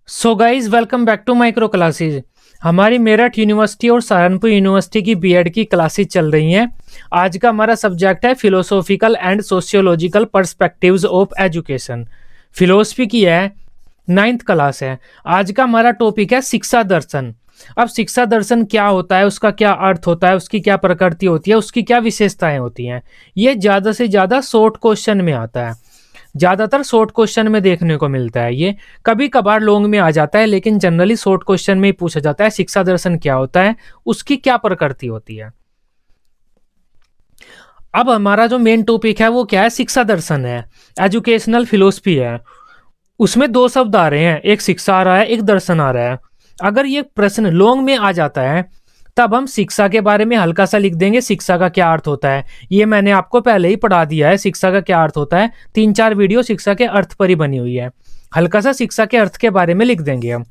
So guys welcome back to micro classes. हमारी Meerut university और Saharanpur university की बीएड की क्लासेज चल रही हैं। आज का हमारा सब्जेक्ट है philosophical and sociological perspectives of education. Philosophy की है, 9th क्लास है। आज का हमारा टॉपिक है शिक्षा दर्शन। अब शिक्षा दर्शन क्या होता है, उसका क्या अर्थ होता है, उसकी क्या प्रकृति होती है, उसकी क्या विशेषताएं होती हैं, ये ज़्यादा से ज़्यादा शॉर्ट क्वेश्चन में आता है। ज़्यादातर शॉर्ट क्वेश्चन में देखने को मिलता है। ये कभी कभार लॉन्ग में आ जाता है, लेकिन जनरली शॉर्ट क्वेश्चन में ही पूछा जाता है शिक्षा दर्शन क्या होता है, उसकी क्या प्रकृति होती है। अब हमारा जो मेन टॉपिक है वो क्या है, शिक्षा दर्शन है, एजुकेशनल फिलोसफी है। उसमें दो शब्द आ रहे हैं, एक शिक्षा आ रहा है, एक दर्शन आ रहा है। अगर ये प्रश्न लॉन्ग में आ जाता है तब हम शिक्षा के बारे में हल्का सा लिख देंगे, शिक्षा का क्या अर्थ होता है। ये मैंने आपको पहले ही पढ़ा दिया है, शिक्षा का क्या अर्थ होता है। 3-4 वीडियो शिक्षा के अर्थ पर ही बनी हुई है। हल्का सा शिक्षा के अर्थ के बारे में लिख देंगे हम,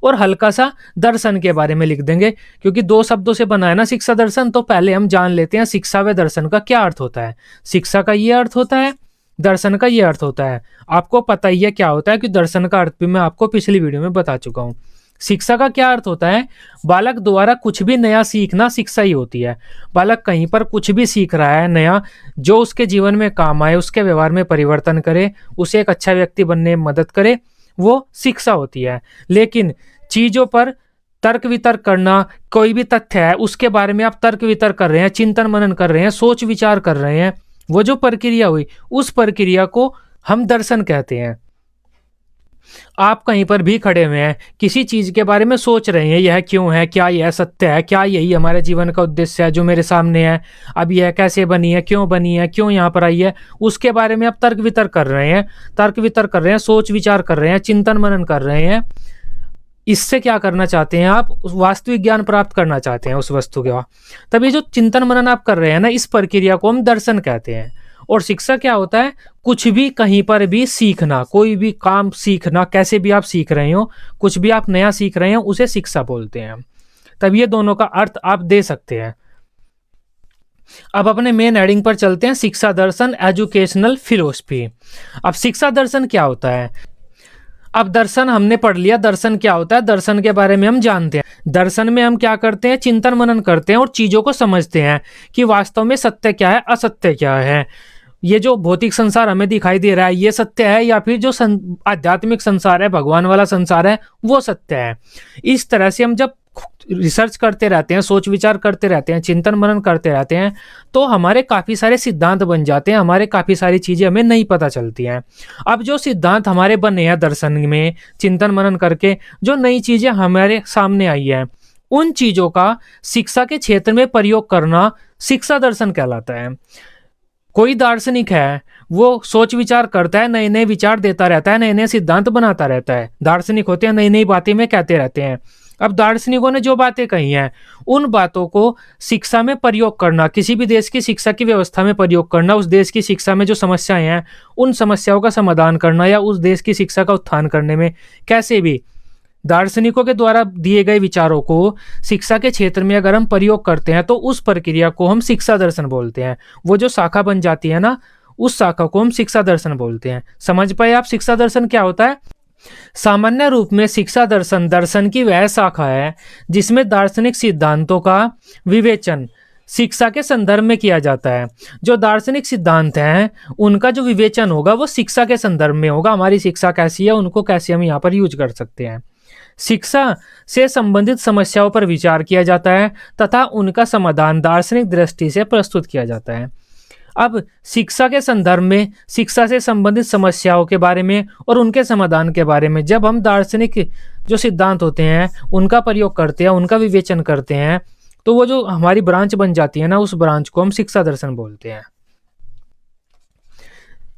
और हल्का सा दर्शन के बारे में लिख देंगे, क्योंकि दो शब्दों से बना है ना शिक्षा दर्शन। तो पहले हम जान लेते हैं शिक्षा व दर्शन का क्या अर्थ होता है। शिक्षा का ये अर्थ होता है, दर्शन का ये अर्थ होता है। आपको पता ही है क्या होता है, कि दर्शन का अर्थ भी मैं आपको पिछली वीडियो में बता चुका हूँ। शिक्षा का क्या अर्थ होता है, बालक द्वारा कुछ भी नया सीखना शिक्षा ही होती है। बालक कहीं पर कुछ भी सीख रहा है नया, जो उसके जीवन में काम आए, उसके व्यवहार में परिवर्तन करे, उसे एक अच्छा व्यक्ति बनने में मदद करे, वो शिक्षा होती है। लेकिन चीजों पर तर्क वितर्क करना, कोई भी तथ्य है उसके बारे में आप तर्क वितर्क कर रहे हैं, चिंतन मनन कर रहे हैं, सोच विचार कर रहे हैं, वो जो प्रक्रिया हुई उस प्रक्रिया को हम दर्शन कहते हैं। आप कहीं पर भी खड़े हुए हैं, किसी चीज के बारे में सोच रहे हैं, यह क्यों है, क्या यह सत्य है, क्या यही हमारे जीवन का उद्देश्य है जो मेरे सामने है, अब यह कैसे बनी है, क्यों यहाँ पर आई है, उसके बारे में आप तर्क वितर्क कर रहे हैं, सोच विचार कर रहे हैं, चिंतन मनन कर रहे हैं। इससे क्या करना चाहते हैं आप, वास्तविक ज्ञान प्राप्त करना चाहते हैं उस वस्तु का। तभी जो चिंतन मनन आप कर रहे हैं ना, इस प्रक्रिया को हम दर्शन कहते हैं। और शिक्षा क्या होता है, कुछ भी कहीं पर भी सीखना, कोई भी काम सीखना, कैसे भी आप सीख रहे हो, कुछ भी आप नया सीख रहे हो, उसे शिक्षा बोलते हैं। तब ये दोनों का अर्थ आप दे सकते हैं। अब अपने मेन हेडिंग पर चलते हैं, शिक्षा दर्शन एजुकेशनल फिलोसफी। अब शिक्षा दर्शन क्या होता है। अब दर्शन हमने पढ़ लिया, दर्शन क्या होता है, दर्शन के बारे में हम जानते हैं। दर्शन में हम क्या करते हैं, चिंतन मनन करते हैं और चीजों को समझते हैं कि वास्तव में सत्य क्या है, असत्य क्या है। ये जो भौतिक संसार हमें दिखाई दे रहा है, ये सत्य है, या फिर जो आध्यात्मिक संसार है, भगवान वाला संसार है, वो सत्य है। इस तरह से हम जब रिसर्च करते रहते हैं, सोच विचार करते रहते हैं, चिंतन मनन करते रहते हैं, तो हमारे काफ़ी सारे सिद्धांत बन जाते हैं, हमारे काफ़ी सारी चीज़ें हमें नहीं पता चलती हैं। अब जो सिद्धांत हमारे बने हैं दर्शन में चिंतन मनन करके, जो नई चीज़ें हमारे सामने आई हैं, उन चीज़ों का शिक्षा के क्षेत्र में प्रयोग करना शिक्षा दर्शन कहलाता है। कोई दार्शनिक है, वो सोच विचार करता है, नए नए विचार देता रहता है, नए नए सिद्धांत बनाता रहता है। दार्शनिक होते हैं, नई नई बातें में कहते रहते हैं। अब दार्शनिकों ने जो बातें कही हैं, उन बातों को शिक्षा में प्रयोग करना, किसी भी देश की शिक्षा की व्यवस्था में प्रयोग करना, उस देश की शिक्षा में जो समस्याएं हैं उन समस्याओं का समाधान करना, या उस देश की शिक्षा का उत्थान करने में कैसे भी दार्शनिकों के द्वारा दिए गए विचारों को शिक्षा के क्षेत्र में अगर हम प्रयोग करते हैं, तो उस प्रक्रिया को हम शिक्षा दर्शन बोलते हैं। वो जो शाखा बन जाती है ना, उस शाखा को हम शिक्षा दर्शन बोलते हैं। समझ पाए आप शिक्षा दर्शन क्या होता है। सामान्य रूप में शिक्षा दर्शन दर्शन की वह शाखा है जिसमें दार्शनिक सिद्धांतों का विवेचन शिक्षा के संदर्भ में किया जाता है। जो दार्शनिक सिद्धांत हैं उनका जो विवेचन होगा वो शिक्षा के संदर्भ में होगा। हमारी शिक्षा कैसी है, उनको कैसे हम यहाँ पर यूज कर सकते हैं। शिक्षा से संबंधित समस्याओं पर विचार किया जाता है तथा उनका समाधान दार्शनिक दृष्टि से प्रस्तुत किया जाता है। अब शिक्षा के संदर्भ में शिक्षा से संबंधित समस्याओं के बारे में और उनके समाधान के बारे में जब हम दार्शनिक जो सिद्धांत होते हैं उनका प्रयोग करते हैं, उनका विवेचन करते हैं, तो वो जो हमारी ब्रांच बन जाती है ना, उस ब्रांच को हम शिक्षा दर्शन बोलते हैं।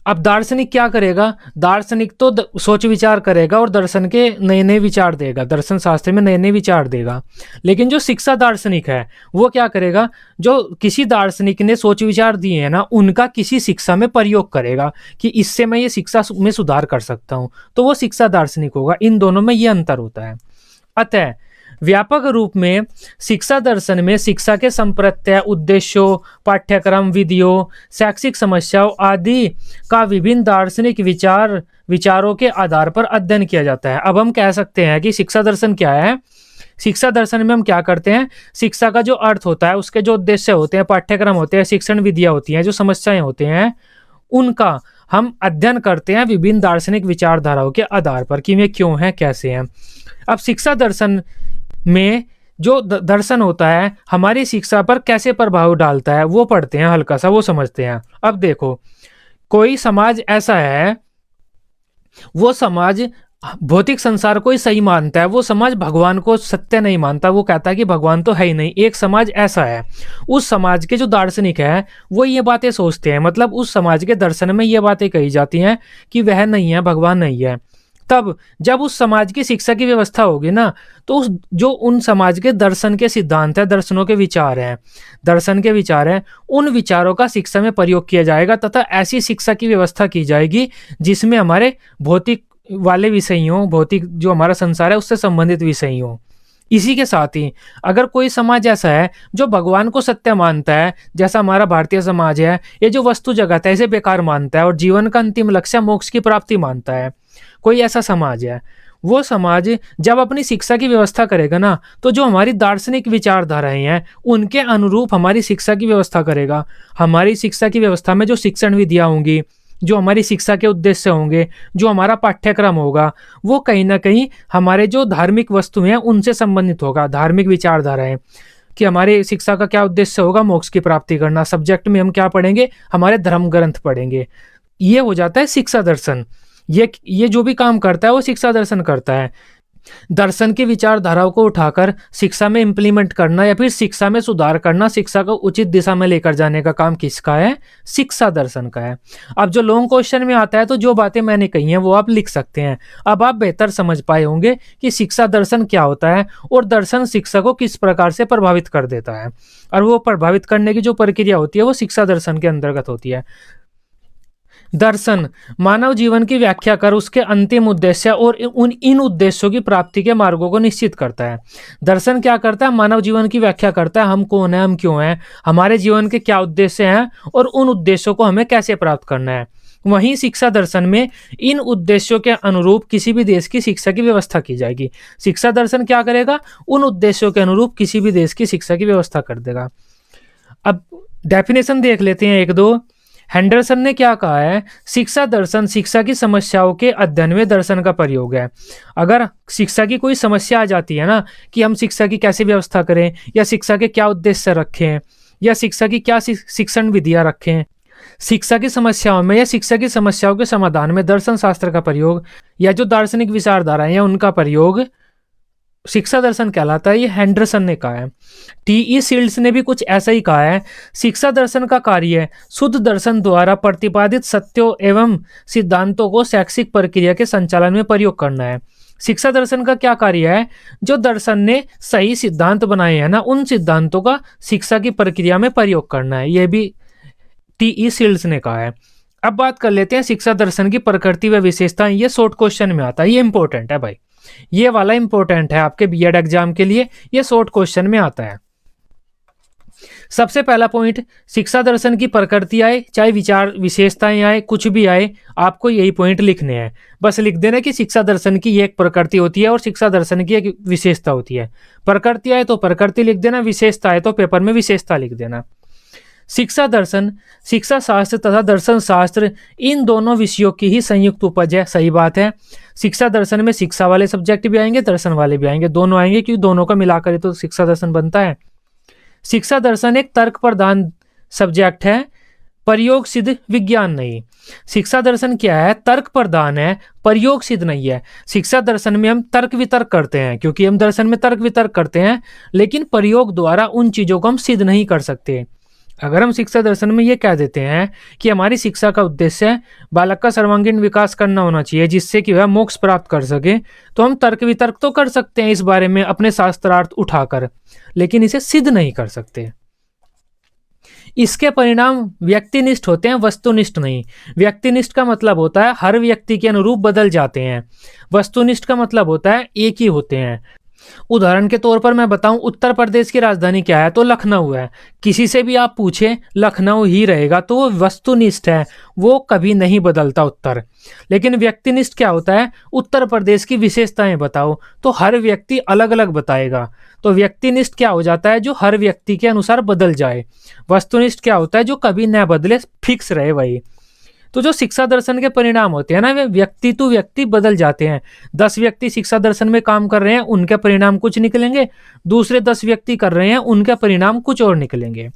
अब दार्शनिक क्या करेगा, दार्शनिक तो सोच विचार करेगा और दर्शन के नए नए विचार देगा, दर्शन शास्त्र में नए नए विचार देगा। लेकिन जो शिक्षा दार्शनिक है वो क्या करेगा, जो किसी दार्शनिक ने सोच विचार दिए हैं ना, उनका किसी शिक्षा में प्रयोग करेगा कि इससे मैं ये शिक्षा में सुधार कर सकता हूँ, तो वो शिक्षा दार्शनिक होगा। इन दोनों में ये अंतर होता है। अतः व्यापक रूप में शिक्षा दर्शन में शिक्षा के संप्रत्यय, उद्देश्यों, पाठ्यक्रम, विधियों, शैक्षिक समस्याओं आदि का विभिन्न दार्शनिक विचारों के आधार पर अध्ययन किया जाता है। अब हम कह सकते हैं कि शिक्षा दर्शन क्या है। शिक्षा दर्शन में हम क्या करते हैं, शिक्षा का जो अर्थ होता है, उसके जो उद्देश्य होते हैं, पाठ्यक्रम होते हैं, शिक्षण विधियां होती हैं, जो समस्याएं होते हैं, उनका हम अध्ययन करते हैं विभिन्न दार्शनिक विचारधाराओं के आधार पर कि वे क्यों हैं, कैसे हैं। अब शिक्षा दर्शन में जो दर्शन होता है हमारी शिक्षा पर कैसे प्रभाव डालता है वो पढ़ते हैं, हल्का सा वो समझते हैं। अब देखो, कोई समाज ऐसा है, वो समाज भौतिक संसार को ही सही मानता है, वो समाज भगवान को सत्य नहीं मानता, वो कहता है कि भगवान तो है ही नहीं। एक समाज ऐसा है, उस समाज के जो दार्शनिक है वो ये बातें सोचते हैं, मतलब उस समाज के दर्शन में ये बातें कही जाती हैं कि वह नहीं है, भगवान नहीं है। तब जब उस समाज की शिक्षा की व्यवस्था होगी ना, तो उस जो उन समाज के दर्शन के सिद्धांत है, दर्शनों के विचार हैं, दर्शन के विचार हैं, उन विचारों का शिक्षा में प्रयोग किया जाएगा तथा ऐसी शिक्षा की व्यवस्था की जाएगी जिसमें हमारे भौतिक वाले विषय हों, भौतिक जो हमारा संसार है उससे संबंधित विषय हों। इसी के साथ ही अगर कोई समाज ऐसा है जो भगवान को सत्य मानता है, जैसा हमारा भारतीय समाज है, ये जो वस्तु जगत है इसे बेकार मानता है और जीवन का अंतिम लक्ष्य मोक्ष की प्राप्ति मानता है, कोई ऐसा समाज है, वो समाज जब अपनी शिक्षा की व्यवस्था करेगा ना, तो जो हमारी दार्शनिक विचारधाराएं हैं उनके अनुरूप हमारी शिक्षा की व्यवस्था करेगा। हमारी शिक्षा की व्यवस्था में जो शिक्षण विधियां होंगी, जो हमारी शिक्षा के उद्देश्य होंगे, जो हमारा पाठ्यक्रम होगा, वो कहीं ना कहीं हमारे जो धार्मिक वस्तु हैं उनसे संबंधित होगा। धार्मिक विचारधाराएं कि हमारी शिक्षा का क्या उद्देश्य होगा, मोक्ष की प्राप्ति करना। सब्जेक्ट में हम क्या पढ़ेंगे, हमारे धर्म ग्रंथ पढ़ेंगे। ये हो जाता है शिक्षा दर्शन। ये जो भी काम करता है वो शिक्षा दर्शन करता है। दर्शन की विचारधाराओं को उठाकर शिक्षा में इंप्लीमेंट करना या फिर शिक्षा में सुधार करना, शिक्षा को उचित दिशा में लेकर जाने का काम किसका है, शिक्षा दर्शन का है। अब जो लॉन्ग क्वेश्चन में आता है तो जो बातें मैंने कही हैं वो आप लिख सकते हैं। अब आप बेहतर समझ पाए होंगे कि शिक्षा दर्शन क्या होता है और दर्शन शिक्षा को किस प्रकार से प्रभावित कर देता है, और वो प्रभावित करने की जो प्रक्रिया होती है वो शिक्षा दर्शन के अंतर्गत होती है। दर्शन मानव जीवन की व्याख्या कर उसके अंतिम उद्देश्य और इन उद्देश्यों की प्राप्ति के मार्गों को निश्चित करता है। दर्शन क्या करता है, मानव जीवन की व्याख्या करता है, हम कौन है, हम क्यों हैं, हमारे जीवन के क्या उद्देश्य हैं और उन उद्देश्यों को हमें कैसे प्राप्त करना है। वहीं शिक्षा दर्शन में इन उद्देश्यों के अनुरूप किसी भी देश की शिक्षा की व्यवस्था की जाएगी। शिक्षा दर्शन क्या करेगा, उन उद्देश्यों के अनुरूप किसी भी देश की शिक्षा की व्यवस्था कर देगा। अब डेफिनेशन देख लेते हैं एक दो। हेंडरसन ने क्या कहा है, शिक्षा दर्शन शिक्षा की समस्याओं के अध्ययन में दर्शन का प्रयोग है। अगर शिक्षा की कोई समस्या आ जाती है ना, कि हम शिक्षा की कैसे व्यवस्था करें, या शिक्षा के क्या उद्देश्य रखें, या शिक्षा की क्या शिक्षण विधियां रखें, शिक्षा की समस्याओं में या शिक्षा की समस्याओं के समाधान में दर्शन शास्त्र का प्रयोग या जो दार्शनिक विचारधाराएं हैं उनका प्रयोग शिक्षा दर्शन कहलाता है। ये हेंडरसन ने कहा है। टी.ई. सील्ड्स ने भी कुछ ऐसा ही कहा है। शिक्षा दर्शन का कार्य शुद्ध दर्शन द्वारा प्रतिपादित सत्यों एवं सिद्धांतों को शैक्षिक प्रक्रिया के संचालन में प्रयोग करना है। शिक्षा दर्शन का क्या कार्य है, जो दर्शन ने सही सिद्धांत बनाए हैं ना, उन सिद्धांतों का शिक्षा की प्रक्रिया में प्रयोग करना है। यह भी टी.ई. सील्ड्स ने कहा है। अब बात कर लेते हैं शिक्षा दर्शन की प्रकृति व विशेषताएं। ये शॉर्ट क्वेश्चन में आता है, ये इंपॉर्टेंट है भाई, ये वाला इंपॉर्टेंट है आपके बीएड एग्जाम के लिए, ये शॉर्ट क्वेश्चन में आता है। सबसे पहला पॉइंट, शिक्षा दर्शन की प्रकृति आए चाहे विचार विशेषताएं आए, कुछ भी आए, आपको यही पॉइंट लिखने हैं। बस लिख देना कि शिक्षा दर्शन की एक प्रकृति होती है और शिक्षा दर्शन की एक विशेषता होती है। प्रकृति आए तो प्रकृति लिख देना, विशेषता आए तो पेपर में विशेषता लिख देना। शिक्षा दर्शन शिक्षा शास्त्र तथा दर्शन शास्त्र इन दोनों विषयों की ही संयुक्त उपज है। सही बात है, शिक्षा दर्शन में शिक्षा वाले सब्जेक्ट भी आएंगे, दर्शन वाले भी आएंगे, दोनों आएंगे, क्योंकि दोनों का मिलाकर तो शिक्षा दर्शन बनता है। शिक्षा दर्शन एक तर्क प्रधान सब्जेक्ट है, प्रयोग सिद्ध विज्ञान नहीं। शिक्षा दर्शन क्या है, तर्क प्रधान है, प्रयोग सिद्ध नहीं है। शिक्षा दर्शन में हम तर्क वितर्क करते हैं, क्योंकि हम दर्शन में तर्क वितर्क करते हैं, लेकिन प्रयोग द्वारा उन चीजों को हम सिद्ध नहीं कर सकते। अगर हम शिक्षा दर्शन में ये कह देते हैं कि हमारी शिक्षा का उद्देश्य बालक का सर्वांगीण विकास करना होना चाहिए जिससे कि वह मोक्ष प्राप्त कर सके, तो हम तर्क वितर्क तो कर सकते हैं इस बारे में अपने शास्त्रार्थ उठाकर, लेकिन इसे सिद्ध नहीं कर सकते। इसके परिणाम व्यक्तिनिष्ठ होते हैं, वस्तुनिष्ठ नहीं। व्यक्तिनिष्ठ का मतलब होता है हर व्यक्ति के अनुरूप बदल जाते हैं, वस्तुनिष्ठ का मतलब होता है एक ही होते हैं। उदाहरण के तौर पर मैं बताऊं, उत्तर प्रदेश की राजधानी क्या है, तो लखनऊ है। किसी से भी आप पूछें लखनऊ ही रहेगा, तो वो वस्तुनिष्ठ है, वो कभी नहीं बदलता उत्तर। लेकिन व्यक्तिनिष्ठ क्या होता है, उत्तर प्रदेश की विशेषताएं बताओ, तो हर व्यक्ति अलग अलग बताएगा। तो व्यक्तिनिष्ठ क्या हो जाता है, जो हर व्यक्ति के अनुसार बदल जाए। वस्तुनिष्ठ क्या होता है, जो कभी न बदले, फिक्स रहे वही। तो जो शिक्षा दर्शन के परिणाम होते हैं ना, वे व्यक्ति टू व्यक्ति बदल जाते हैं। 10 व्यक्ति शिक्षा दर्शन में काम कर रहे हैं, उनके परिणाम कुछ निकलेंगे। दूसरे 10 व्यक्ति कर रहे हैं, उनके परिणाम कुछ और निकलेंगे।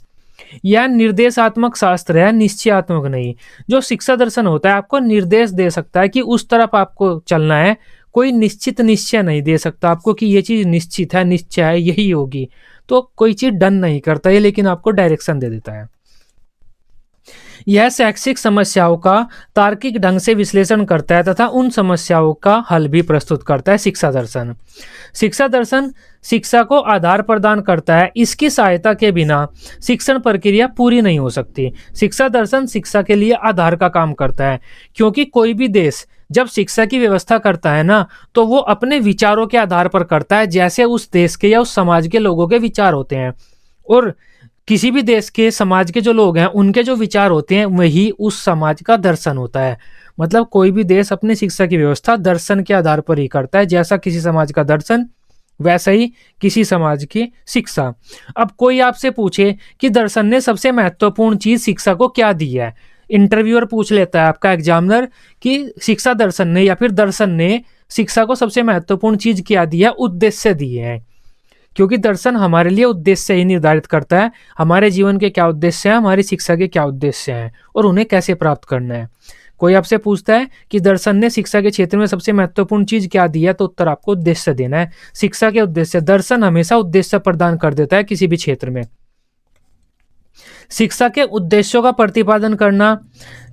यह निर्देशात्मक शास्त्र है, निश्चयात्मक नहीं। जो शिक्षा दर्शन होता है आपको निर्देश दे सकता है कि उस तरफ आपको चलना है, कोई निश्चित निश्चय नहीं दे सकता आपको कि ये चीज निश्चित है, निश्चय है, यही होगी। तो कोई चीज डन नहीं करता है, लेकिन आपको डायरेक्शन दे देता है। यह शैक्षिक समस्याओं का तार्किक ढंग से विश्लेषण करता है तथा उन समस्याओं का हल भी प्रस्तुत करता है। शिक्षा दर्शन, शिक्षा दर्शन शिक्षा को आधार प्रदान करता है। इसकी सहायता के बिना शिक्षण प्रक्रिया पूरी नहीं हो सकती। शिक्षा दर्शन शिक्षा के लिए आधार का काम करता है, क्योंकि कोई भी देश जब शिक्षा की व्यवस्था करता है ना, तो वो अपने विचारों के आधार पर करता है, जैसे उस देश के या उस समाज के लोगों के विचार होते हैं। और किसी भी देश के समाज के जो लोग हैं, उनके जो विचार होते हैं, वही उस समाज का दर्शन होता है। मतलब कोई भी देश अपनी शिक्षा की व्यवस्था दर्शन के आधार पर ही करता है। जैसा किसी समाज का दर्शन, वैसा ही किसी समाज की शिक्षा। अब कोई आपसे पूछे कि दर्शन ने सबसे महत्वपूर्ण चीज शिक्षा को क्या दी है, इंटरव्यूअर पूछ लेता है आपका एग्जामिनर कि शिक्षा दर्शन ने या फिर दर्शन ने शिक्षा को सबसे महत्वपूर्ण चीज क्या दी है, उद्देश्य दिए हैं। क्योंकि दर्शन हमारे लिए उद्देश्य ही निर्धारित करता है, हमारे जीवन के क्या उद्देश्य हैं, हमारी शिक्षा के क्या उद्देश्य हैं और उन्हें कैसे प्राप्त करना है। कोई आपसे पूछता है कि दर्शन ने शिक्षा के क्षेत्र में सबसे महत्वपूर्ण चीज क्या दी है, तो उत्तर आपको उद्देश्य देना है। शिक्षा के उद्देश्य, दर्शन हमेशा उद्देश्य प्रदान कर देता है किसी भी क्षेत्र में। शिक्षा के उद्देश्यों का प्रतिपादन करना,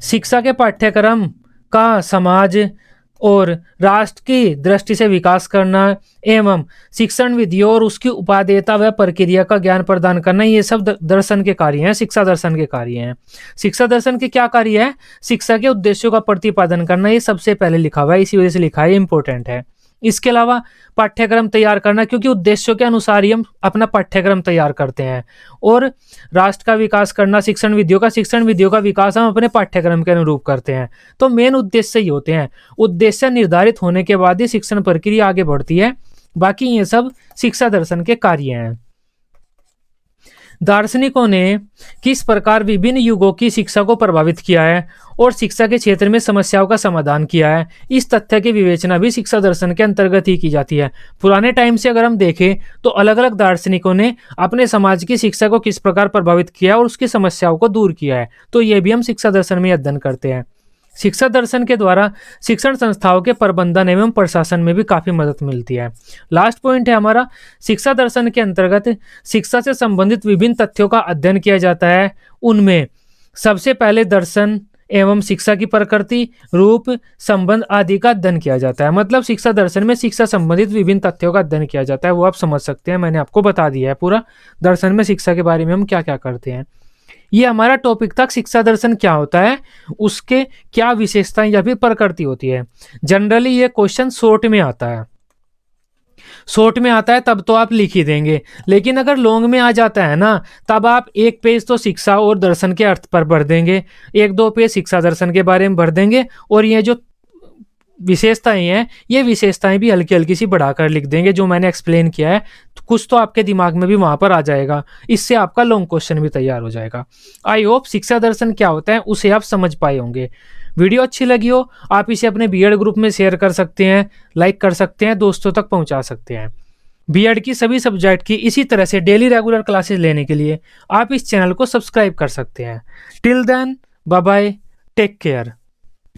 शिक्षा के पाठ्यक्रम का समाज और राष्ट्र की दृष्टि से विकास करना एवं शिक्षण विधियों और उसकी उपादेयता व प्रक्रिया का ज्ञान प्रदान करना, ये सब दर्शन के कार्य हैं, शिक्षा दर्शन के कार्य हैं। शिक्षा दर्शन के क्या कार्य है, शिक्षा के उद्देश्यों का प्रतिपादन करना, ये सबसे पहले लिखा हुआ है, इसी वजह से लिखा है, इंपॉर्टेंट है। इसके अलावा पाठ्यक्रम तैयार करना, क्योंकि उद्देश्यों के अनुसार ही हम अपना पाठ्यक्रम तैयार करते हैं। और राष्ट्र का विकास करना, शिक्षण विधियों का विकास हम अपने पाठ्यक्रम के अनुरूप करते हैं। तो मेन उद्देश्य ही होते हैं। उद्देश्य निर्धारित होने के बाद ही शिक्षण प्रक्रिया आगे बढ़ती है। बाकी ये सब शिक्षा दर्शन के कार्य हैं। दार्शनिकों ने किस प्रकार विभिन्न युगों की शिक्षा को प्रभावित किया है और शिक्षा के क्षेत्र में समस्याओं का समाधान किया है, इस तथ्य की विवेचना भी शिक्षा दर्शन के अंतर्गत ही की जाती है। पुराने टाइम से अगर हम देखें तो अलग अलग दार्शनिकों ने अपने समाज की शिक्षा को किस प्रकार प्रभावित किया और उसकी समस्याओं को दूर किया है, तो ये भी हम शिक्षा दर्शन में अध्ययन करते हैं। शिक्षा दर्शन के द्वारा शिक्षण संस्थाओं के प्रबंधन एवं प्रशासन में भी काफी मदद मिलती है। लास्ट पॉइंट है हमारा, शिक्षा दर्शन के अंतर्गत शिक्षा से संबंधित विभिन्न तथ्यों का अध्ययन किया जाता है। उनमें सबसे पहले दर्शन एवं शिक्षा की प्रकृति, रूप, संबंध आदि का अध्ययन किया जाता है। मतलब शिक्षा दर्शन में शिक्षा संबंधित विभिन्न तथ्यों का अध्ययन किया जाता है, वो आप समझ सकते हैं। मैंने आपको बता दिया है पूरा दर्शन में शिक्षा के बारे में हम क्या क्या करते हैं। ये हमारा टॉपिक था, शिक्षा दर्शन क्या होता है, उसके क्या विशेषताएं या फिर प्रकृति होती है। जनरली ये क्वेश्चन शॉर्ट में आता है, तब तो आप लिख ही देंगे। लेकिन अगर लॉन्ग में आ जाता है ना, तब आप एक पेज तो शिक्षा और दर्शन के अर्थ पर भर देंगे, 1-2 पेज शिक्षा दर्शन के बारे में भर देंगे, और ये जो विशेषताएं हैं, ये विशेषताएं भी हल्की हल्की सी बढ़ाकर लिख देंगे। जो मैंने एक्सप्लेन किया है, तो कुछ तो आपके दिमाग में भी वहां पर आ जाएगा। इससे आपका लॉन्ग क्वेश्चन भी तैयार हो जाएगा। आई होप शिक्षा दर्शन क्या होता है उसे आप समझ पाए होंगे। वीडियो अच्छी लगी हो, आप इसे अपने बीएड ग्रुप में शेयर कर सकते हैं, लाइक कर सकते हैं, दोस्तों तक पहुंचा सकते हैं। बीएड की सभी सब्जेक्ट की इसी तरह से डेली रेगुलर क्लासेस लेने के लिए आप इस चैनल को सब्सक्राइब कर सकते हैं। Till then, bye bye, take care.